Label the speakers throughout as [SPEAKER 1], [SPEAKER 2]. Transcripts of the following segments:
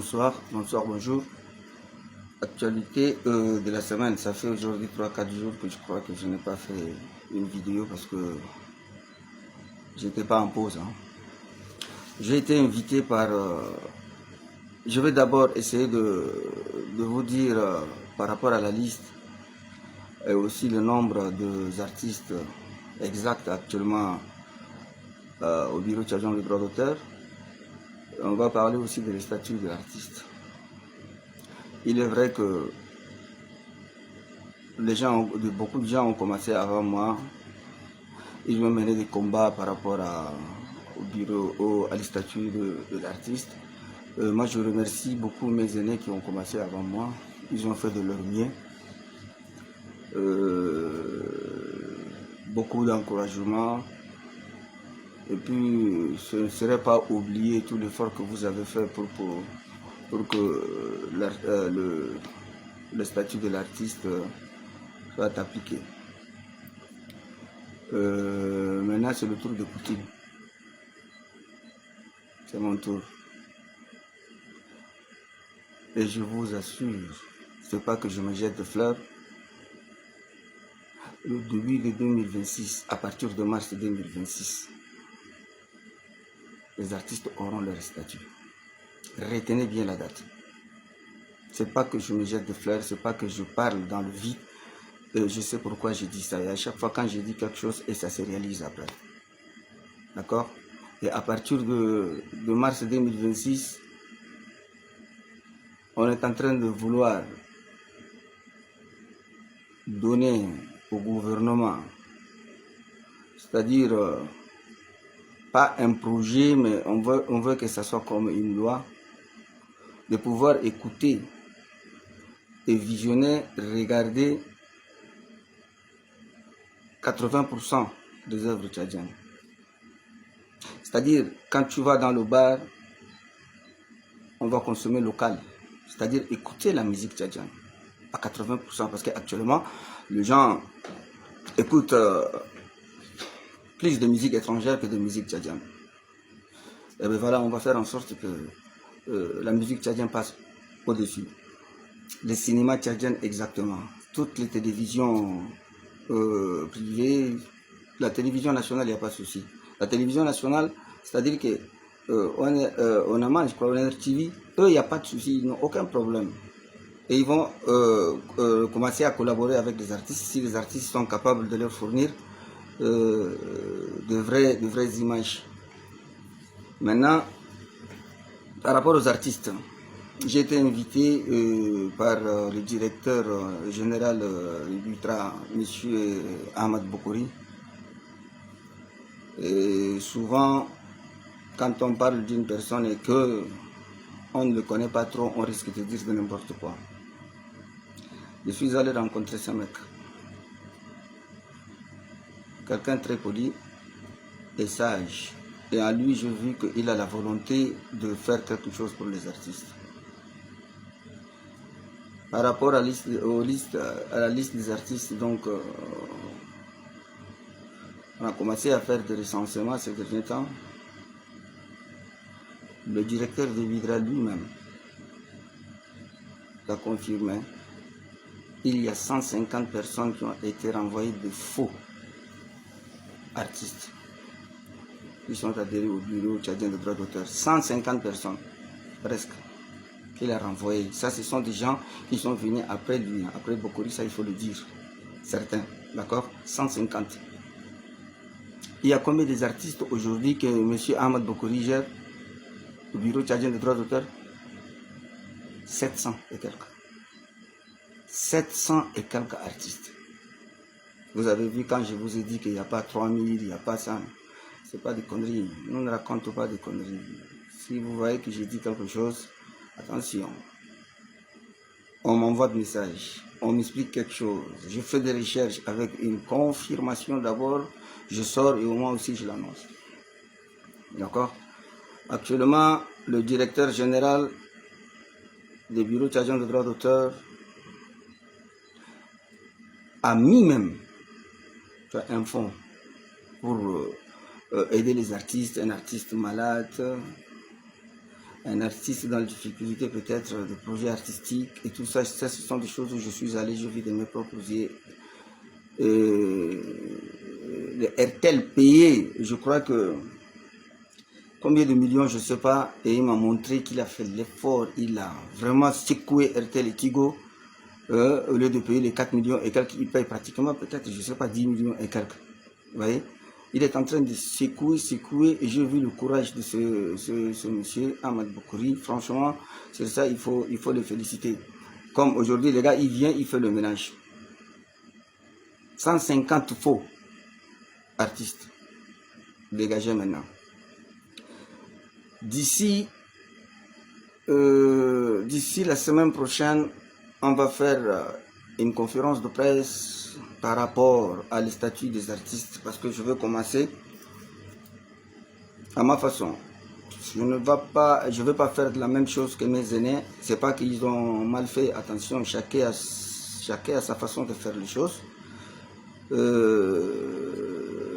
[SPEAKER 1] Bonsoir, bonjour. Actualité de la semaine, ça fait aujourd'hui 3-4 jours que je crois que je n'ai pas fait une vidéo parce que j'étais pas en pause. J'ai été invité par... je vais d'abord essayer de vous dire par rapport à la liste et aussi le nombre d'artistes exacts actuellement au bureau tchadien des droits d'auteur. On va parler aussi des statuts de l'artiste. Il est vrai que beaucoup de gens ont commencé avant moi. Ils ont mené des combats par rapport au bureau, à la statut de l'artiste. Moi, je remercie beaucoup mes aînés qui ont commencé avant moi. Ils ont fait de leur mieux. Beaucoup d'encouragement. Et puis, ce ne serait pas oublier tout l'effort que vous avez fait pour que le statut de l'artiste soit appliqué. Maintenant, c'est le tour de Poutine. C'est mon tour. Et je vous assure, c'est pas que je me jette de fleurs. Le début de 2026, à partir de mars 2026, les artistes auront leur statut. Retenez bien la date. C'est pas que je me jette de fleurs, c'est pas que je parle dans le vide. Je sais pourquoi j'ai dit ça. Et à chaque fois quand j'ai dit quelque chose, et ça se réalise après. D'accord? Et à partir de mars 2026, on est en train de vouloir donner au gouvernement, c'est-à-dire pas un projet, mais on veut que ça soit comme une loi, de pouvoir écouter et visionner, regarder 80% des œuvres tchadiennes. C'est-à-dire, quand tu vas dans le bar, on va consommer local. C'est-à-dire écouter la musique tchadienne à 80%, parce qu'actuellement, les gens écoutent plus de musique étrangère que de musique tchadienne. Et bien voilà, on va faire en sorte que la musique tchadienne passe au-dessus. Les cinémas tchadiens exactement. Toutes les télévisions privées, la télévision nationale, il n'y a pas de souci. La télévision nationale, c'est-à-dire que on a mal, je crois, on a TV, eux, il n'y a pas de souci, ils n'ont aucun problème. Et ils vont commencer à collaborer avec les artistes si les artistes sont capables de leur fournir de vraies images. Maintenant, par rapport aux artistes, j'ai été invité par le directeur général du TRA, M. Ahmad Bokouri. Et souvent, quand on parle d'une personne et qu'on ne le connaît pas trop, on risque de dire de n'importe quoi. Je suis allé rencontrer ce mec. Quelqu'un très poli et sage. Et en lui, j'ai vu qu'il a la volonté de faire quelque chose pour les artistes. Par rapport à la liste des artistes, donc, on a commencé à faire des recensements ces derniers temps. Le directeur de Vidra lui-même l'a confirmé. Il y a 150 personnes qui ont été renvoyées de faux artistes qui sont adhérés au bureau tchadien de droits d'auteur. 150 personnes, presque, qu'il a renvoyées. Ça, ce sont des gens qui sont venus après lui, après Bokouri, ça il faut le dire. Certains, d'accord? 150. Il y a combien des artistes aujourd'hui que M. Ahmad Bokouri gère au bureau tchadien de droits d'auteur? 700 et quelques. 700 et quelques artistes. Vous avez vu quand je vous ai dit qu'il n'y a pas 3000, il n'y a pas 100. Ce n'est pas des conneries. Nous ne racontons pas des conneries. Si vous voyez que j'ai dit quelque chose, attention. On m'envoie des messages. On m'explique quelque chose. Je fais des recherches avec une confirmation d'abord. Je sors et au moins aussi je l'annonce. D'accord? Actuellement, le directeur général des bureaux tchadiens de droits d'auteur a mis même un fonds pour aider les artistes, un artiste malade, un artiste dans la difficulté peut-être de projets artistiques et tout ça, ce sont des choses où je suis allé, je vis de mes propres yeux. Le RTL payé, je crois que combien de millions, je ne sais pas, et il m'a montré qu'il a fait l'effort, il a vraiment secoué RTL et Tigo, au lieu de payer les 4 millions et quelques, il paye pratiquement peut-être, je ne sais pas, 10 millions et quelques. Vous voyez, il est en train de secouer, et j'ai vu le courage de ce monsieur, Ahmad Boukouri. Franchement, c'est ça, il faut le féliciter. Comme aujourd'hui, les gars, il vient, il fait le ménage. 150 faux artistes dégagés maintenant. D'ici la semaine prochaine, on va faire une conférence de presse par rapport à les statuts des artistes, parce que je veux commencer à ma façon. Je ne vais pas faire de la même chose que mes aînés. C'est pas qu'ils ont mal fait, attention, chacun a sa façon de faire les choses.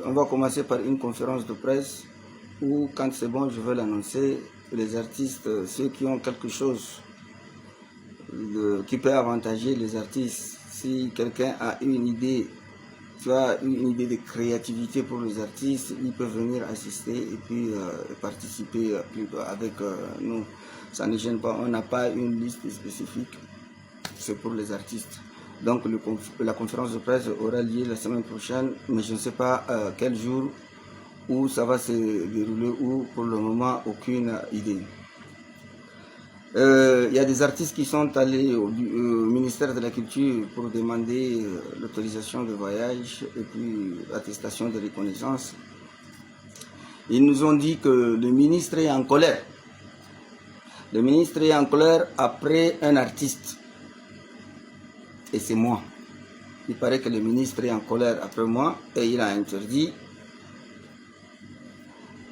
[SPEAKER 1] On va commencer par une conférence de presse où, quand c'est bon, je vais l'annoncer. Les artistes, ceux qui ont quelque chose qui peut avantager les artistes, si quelqu'un a une idée, tu as une idée de créativité pour les artistes, il peut venir assister et puis participer avec nous. Ça ne gêne pas, on n'a pas une liste spécifique, c'est pour les artistes. Donc la conférence de presse aura lieu la semaine prochaine, mais je ne sais pas quel jour, où ça va se dérouler, ou pour le moment aucune idée. Il y a des artistes qui sont allés au ministère de la Culture pour demander l'autorisation de voyage et puis l'attestation de reconnaissance. Ils nous ont dit que le ministre est en colère. Le ministre est en colère après un artiste. Et c'est moi. Il paraît que le ministre est en colère après moi et il a interdit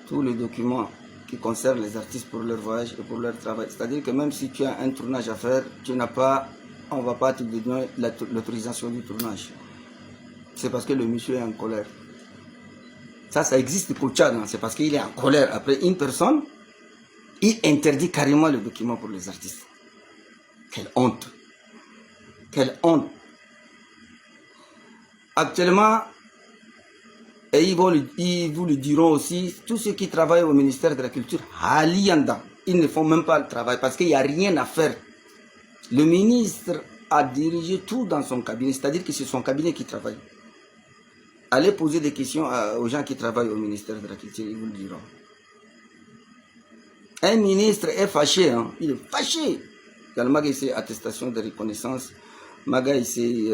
[SPEAKER 1] tous les documents qui concernent les artistes pour leur voyage et pour leur travail. C'est-à-dire que même si tu as un tournage à faire, on ne va pas te donner l'autorisation du tournage. C'est parce que le monsieur est en colère. Ça existe pour Tchad, c'est parce qu'il est en colère après une personne, il interdit carrément le document pour les artistes. Quelle honte! Quelle honte! Actuellement, et ils vous le diront aussi, tous ceux qui travaillent au ministère de la Culture, ils ne font même pas le travail parce qu'il n'y a rien à faire. Le ministre a dirigé tout dans son cabinet, c'est-à-dire que c'est son cabinet qui travaille. Allez poser des questions aux gens qui travaillent au ministère de la Culture, ils vous le diront. Un ministre est fâché, hein? Il est fâché. Tellement que c'est attestation de reconnaissance. Maga, c'est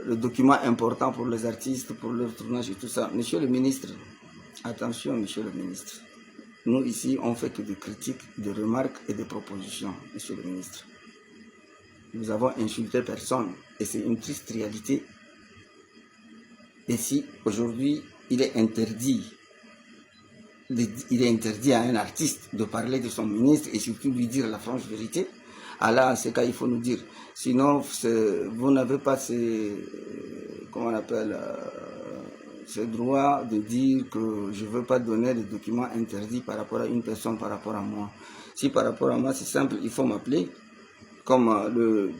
[SPEAKER 1] le document important pour les artistes, pour leur tournage et tout ça. Monsieur le ministre, attention, monsieur le ministre. Nous, ici, on fait que des critiques, des remarques et des propositions, monsieur le ministre. Nous avons insulté personne et c'est une triste réalité. Et si, aujourd'hui, il est interdit à un artiste de parler de son ministre et surtout lui dire la franche vérité, alors en ce cas, il faut nous dire. Sinon, vous n'avez pas comment on appelle, ce droit de dire que je ne veux pas donner des documents interdits par rapport à une personne, par rapport à moi. Si par rapport à moi, c'est simple, il faut m'appeler. Comme le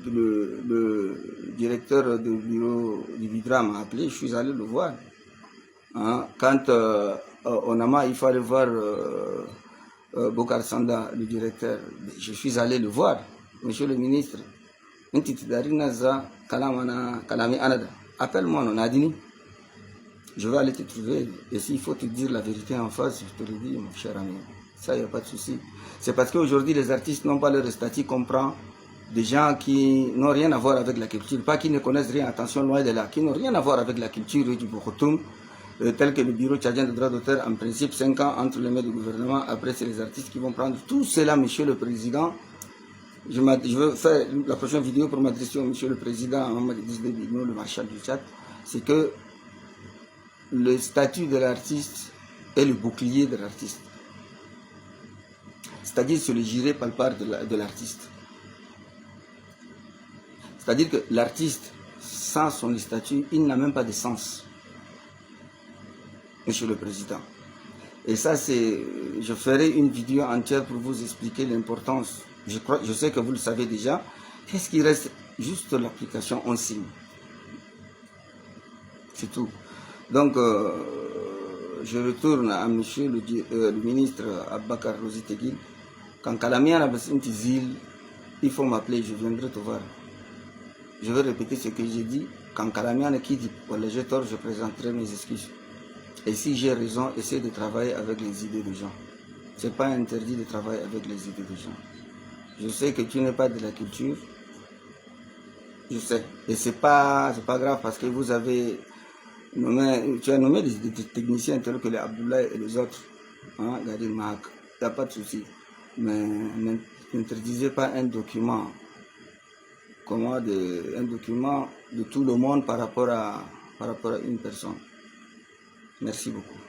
[SPEAKER 1] directeur du bureau du Vidra m'a appelé, je suis allé le voir. Hein? Quand on a il fallait voir Bokar Sanda, le directeur, je suis allé le voir. Monsieur le ministre, appelle-moi, non Adini. Je vais aller te trouver. Et s'il faut te dire la vérité en face, je te le dis, mon cher ami. Ça, il n'y a pas de souci. C'est parce qu'aujourd'hui, les artistes n'ont pas leur statut qu'on prend des gens qui n'ont rien à voir avec la culture, pas qui ne connaissent rien, attention, loin de là, qui n'ont rien à voir avec la culture du Bokhotoum, tel que le bureau tchadien de droit d'auteur, en principe, 5 ans entre les mains du gouvernement. Après, c'est les artistes qui vont prendre tout cela, monsieur le président. Je veux faire la prochaine vidéo pour m'adresser au monsieur le président, le marshal du Tchad. C'est que le statut de l'artiste est le bouclier de l'artiste. C'est-à-dire c'est le gilet palpable de l'artiste. C'est-à-dire que l'artiste, sans son statut, il n'a même pas de sens. Monsieur le Président. Et ça, je ferai une vidéo entière pour vous expliquer l'importance. Je sais que vous le savez déjà. Qu'est-ce qui reste? Juste l'application en signe. C'est tout. Donc, je retourne à monsieur le ministre Abakar Rozitegui. Quand Kalamia a besoin d'asile, il faut m'appeler, je viendrai te voir. Je vais répéter ce que j'ai dit. Quand Kalamia qui dit pour les tort, je présenterai mes excuses. Et si j'ai raison, essaie de travailler avec les idées des gens. Ce n'est pas interdit de travailler avec les idées des gens. Je sais que tu n'es pas de la culture. Je sais. Et ce n'est pas grave parce que vous avez nommé, tu as nommé des techniciens tels que les Abdoulaye et les autres. Hein, Gadi Mahak. Il n'y a pas de souci. Mais n'interdisez pas un document. Un document de tout le monde par rapport à une personne. Merci beaucoup.